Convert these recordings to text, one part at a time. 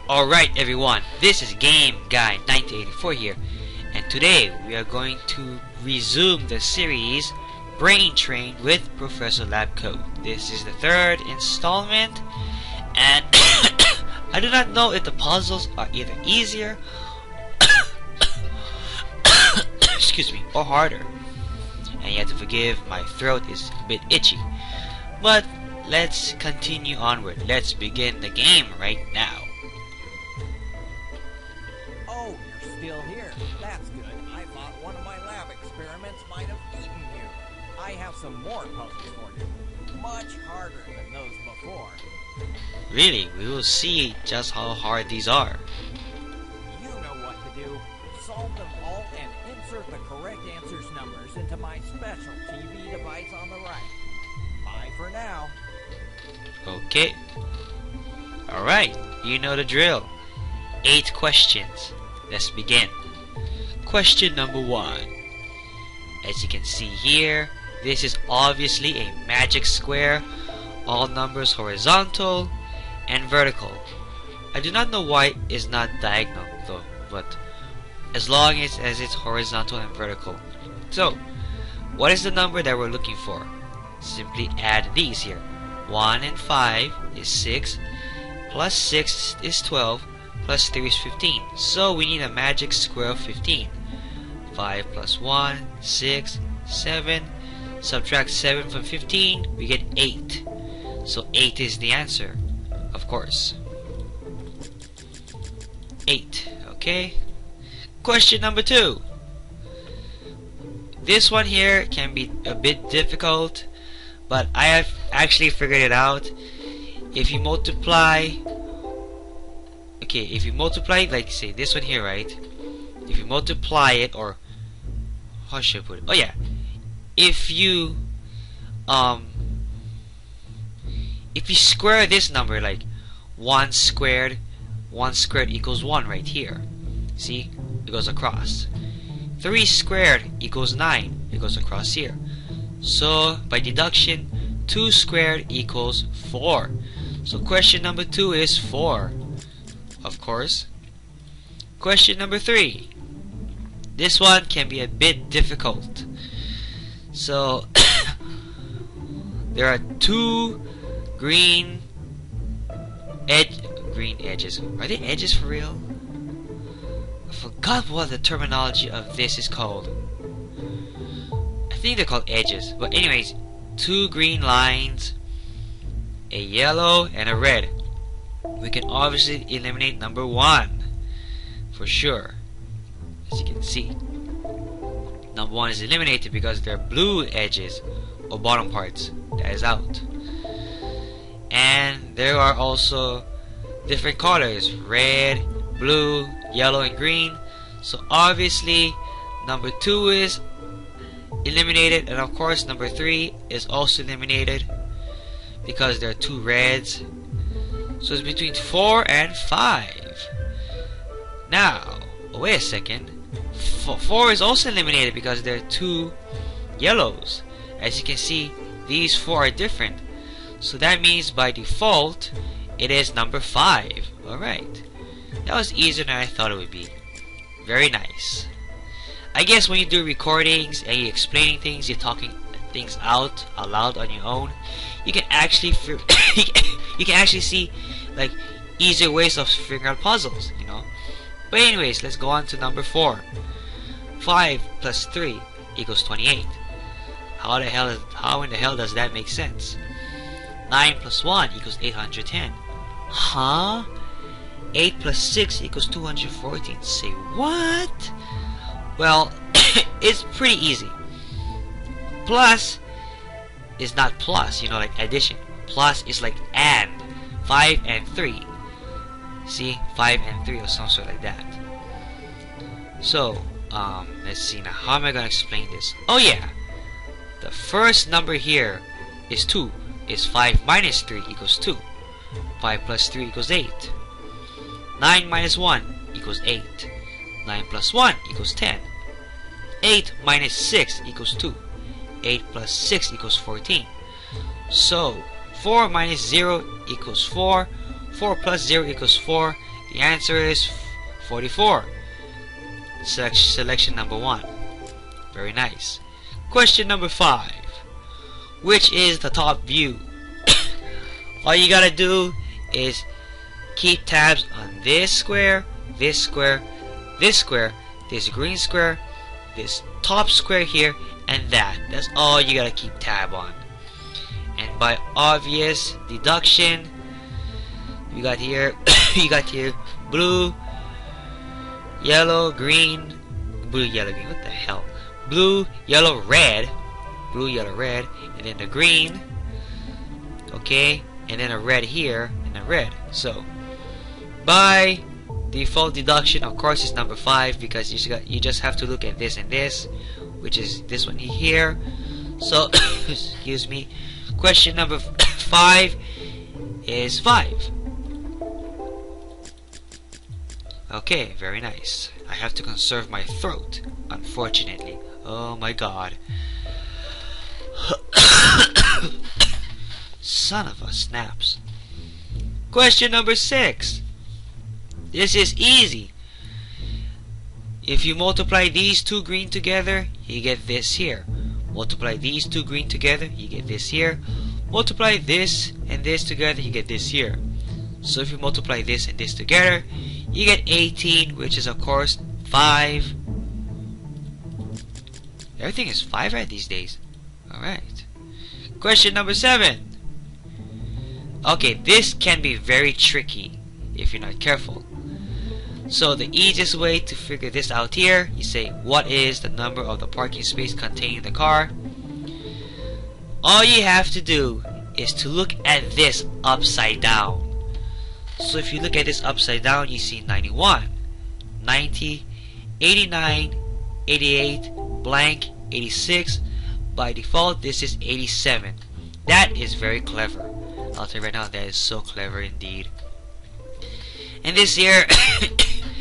Alright everyone, this is GameGuy1984 here, and today we are going to resume the series Brain Train with Professor Labcoat. This is the third installment, and I do not know if the puzzles are either easier excuse me, or harder. And you have to forgive, my throat is a bit itchy. But let's continue onward. Let's begin the game right now. Oh, you're still here. That's good. I thought one of my lab experiments might have eaten you. I have some more puzzles for you. Much harder than those before. Really? We will see just how hard these are. You know what to do. Solve them all and insert the correct answers numbers into my special TV device on the right. Bye for now. Okay. Alright, you know the drill. 8 questions. Let's begin. Question number 1. As you can see here, this is obviously a magic square. All numbers horizontal and vertical. I do not know why it is not diagonal though, but as long as it's horizontal and vertical. So, what is the number that we're looking for? Simply add these here. 1 and 5 is 6, plus 6 is 12, plus 3 is 15. So we need a magic square of 15. 5 plus 1, 6, 7. Subtract 7 from 15, we get 8. So 8 is the answer, of course. 8, okay? Question number 2. This one here can be a bit difficult, but I have actually figured it out. If you multiply, like say this one here, right? If you multiply it, or how should I put it? Oh yeah, if you square this number, like 1 squared equals 1 right here. See, it goes across. 3 squared equals 9. It goes across here. So by deduction, 2 squared equals 4. So question number 2 is 4, of course. Question number 3. This one can be a bit difficult. So there are 2 green edges. Are they edges for real? I forgot what the terminology of this is called. I think they're called edges. But anyways, 2 green lines, a yellow and a red. We can obviously eliminate number 1 for sure. As you can see, number 1 is eliminated because they're blue edges or bottom parts. That is out. And there are also different colors: red, blue, yellow, and green. So obviously number 2 is eliminated, and of course number 3 is also eliminated because there are 2 reds. So it's between 4 and 5. Now, wait a second. 4 is also eliminated because there are 2 yellows. As you can see, these 4 are different. So that means by default, it is number 5. Alright. That was easier than I thought it would be. Very nice. I guess when you do recordings and you're explaining things, you're talking things out aloud on your own, you can actually you can actually see like easier ways of figuring out puzzles, you know. But anyways, let's go on to number 4. 5 plus 3 equals 28. How in the hell does that make sense? 9 plus 1 equals 810. Huh? 8 plus 6 equals 214. Say what? Well, it's pretty easy. Plus is not plus, you know, like addition. Plus is like and. 5 and 3. See? 5 and 3 or some sort like that. So, let's see now. How am I going to explain this? Oh yeah. The first number here is 2. Is 5 minus 3 equals 2. 5 plus 3 equals 8. 9 minus 1 equals 8. 9 plus 1 equals 10. 8 minus 6 equals 2. 8 plus 6 equals 14. So 4 minus 0 equals 4. 4 plus 0 equals 4. The answer is 44. Selection number 1. Very nice. Question number 5. Which is the top view? All you gotta do is keep tabs on this square, this square, this square, this green square, this top square here, and that. That's all you gotta keep tab on. And by obvious deduction, you got here you got here blue, yellow, green, blue, yellow, green, what the hell? Blue, yellow, red, blue, yellow, red, and then the green, okay, and then a red here, and a red. So by default deduction, of course, it's number 5, because you just have to look at this and this, which is this one here. So excuse me, question number 5 is 5. Okay, very nice. I have to conserve my throat, unfortunately. Oh my god. Son of a snaps. Question number 6. This is easy. If you multiply these two green together, you get this here. Multiply these two green together, you get this here. Multiply this and this together, you get this here. So if you multiply this and this together, you get 18, which is of course 5. Everything is 5 right these days. Alright. Question number 7. Okay, this can be very tricky if you're not careful. So the easiest way to figure this out here, you say, what is the number of the parking space containing the car? All you have to do is to look at this upside down. So if you look at this upside down, you see 91, 90, 89, 88, blank, 86. By default, this is 87. That is very clever. I'll tell you right now, that is so clever indeed. And this here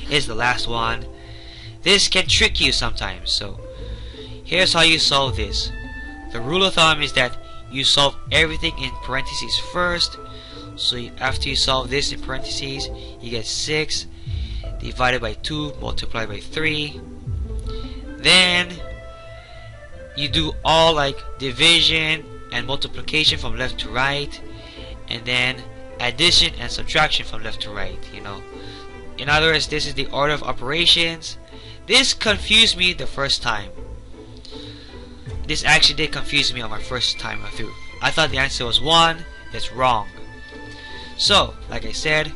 is the last one. This can trick you sometimes. So here's how you solve this. The rule of thumb is that you solve everything in parentheses first. So after you solve this in parentheses, you get 6 divided by 2 multiplied by 3. Then you do all like division and multiplication from left to right, and then addition and subtraction from left to right, you know. In other words, this is the order of operations. This confused me the first time. This actually did confuse me on my first time through. I thought the answer was 1. It's wrong. So, like I said,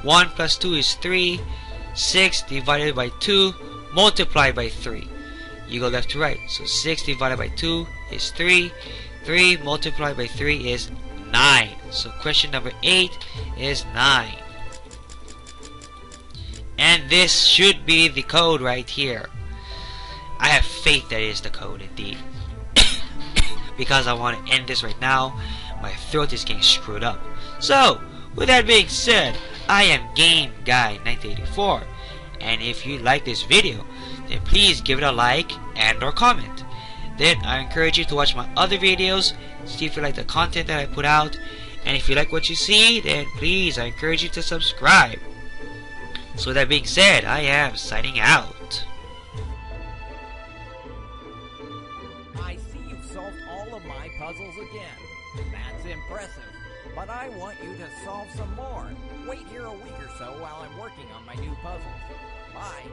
1 plus 2 is 3. 6 divided by 2 multiplied by 3. You go left to right. So 6 divided by 2 is 3. 3 multiplied by 3 is 9. So question number 8 is 9. And this should be the code right here. I have faith that it is the code indeed. Because I want to end this right now. My throat is getting screwed up. So, with that being said, I am GameGuy1984. And if you like this video, then please give it a like and or comment. Then I encourage you to watch my other videos, see if you like the content that I put out. And if you like what you see, then please, I encourage you to subscribe. So with that being said, I am signing out. I see you've solved all of my puzzles again. That's impressive. But I want you to solve some more. Wait here a week or so while I'm working on my new puzzles. Bye.